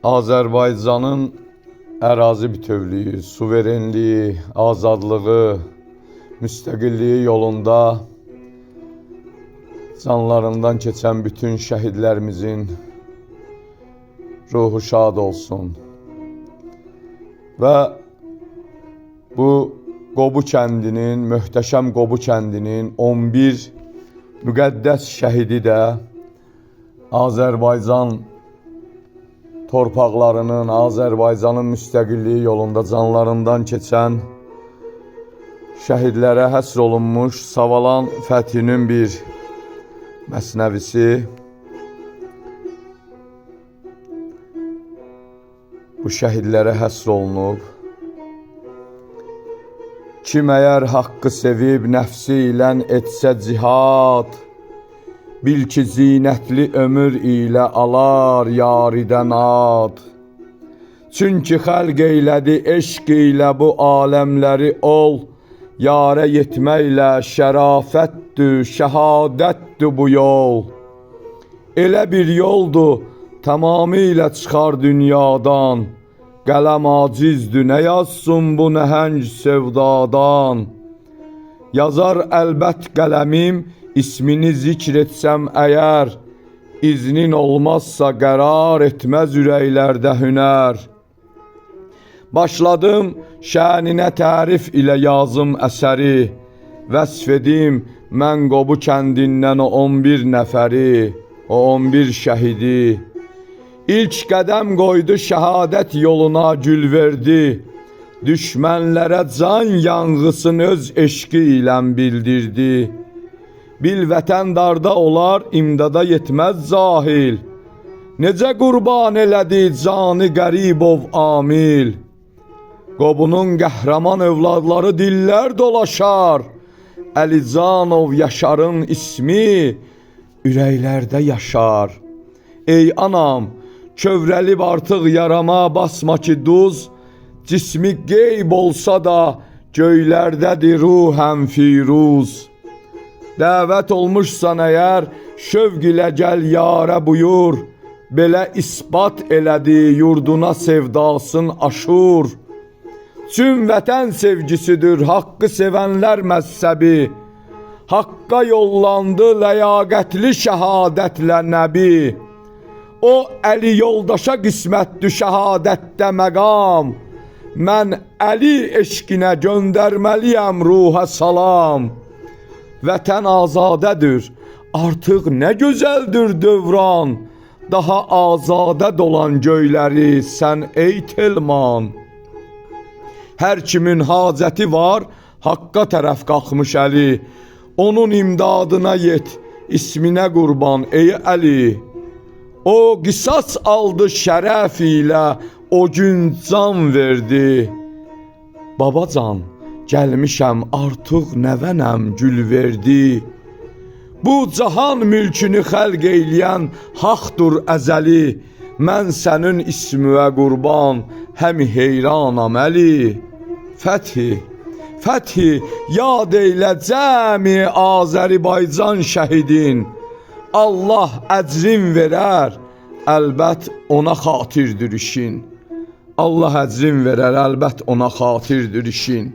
Azərbaycanın ərazi bütövlüyü, suverenliyi, azadlığı, müstəqilliyi yolunda canlarından keçən bütün şəhidlərimizin ruhu şad olsun. Və bu Qobu kəndinin, möhtəşəm Qobu kəndinin 11 müqəddəs şəhidi də Azərbaycan torpaqlarının, Azərbaycanın müstəqilliyi yolunda canlarından keçən şəhidlərə həsr olunmuş Savalan Fəthinin bir məsnəvisi. Bu şəhidlərə həsr olunub. Kim əgər haqqı sevib nəfsi ilə etsə cihad, bil ki zinətli ömür ilə alar yaridən ad. Çünki xəlq eylədi eşq ilə bu aləmləri ol, yarə yetməklə şərafətdür, şəhadətdür bu yol. Elə bir yoldur, tamamilə çıxar dünyadan, qələm acizdir, nə yazsın bu nəhəng sevdadan. Yazar əlbət qələmim, ismini zikr etsəm əgər, iznin olmazsa qərar etməz ürəklərdə hünər. Başladım şəninə tərif ilə yazım əsəri, vəsf edim mən Qobu kəndindən o 11 nəfəri, o 11 şəhidi. İlk qədəm qoydu şəhadət yoluna gül verdi, düşmənlərə can yanğısını öz eşqi ilə bildirdi. Bil vətən darda olar, imdada yetməz zahil, necə qurban elədi canı qəribov amil. Qobunun qəhrəman övladları dillər dolaşar, Əlicanov Yaşarın ismi ürəklərdə yaşar. Ey anam, kövrəlib artıq yarama basma ki duz, cismi qeyb olsa da göylərdədir ruhən firuz. Dəvət olmuşsan əgər, şövq ilə gəl yarə buyur, belə isbat elədi yurduna sevdasın aşur. Çün vətən sevgisidir haqqı sevənlər məzhəbi, haqqa yollandı ləyaqətli şəhadətlə nəbi. O Əli yoldaşa qismətdir şəhadətdə məqam, mən Əli eşqinə göndərməliyəm ruha salam. Vətən azadədir, artıq nə gözəldir dövran, daha azadə dolan göyləri sən ey Telman. Hər kimin hacəti var, haqqa tərəf qalxmış Əli, onun imdadına yet, isminə qurban ey Əli. O qisas aldı şərəf ilə, o gün can verdi. Babacan, gəlmişəm artıq nəvənəm gül verdi. Bu cahan mülkünü xəlq eyləyən haqdır əzəli, mən sənin ismüvə qurban həmi heyranam Əli. Fəthi, Fəthi yad eylə cəmi Azərbaycan şəhidin, Allah əcrin verər, əlbət ona xatirdir işin. Allah əcrin verər, əlbət ona xatirdir işin.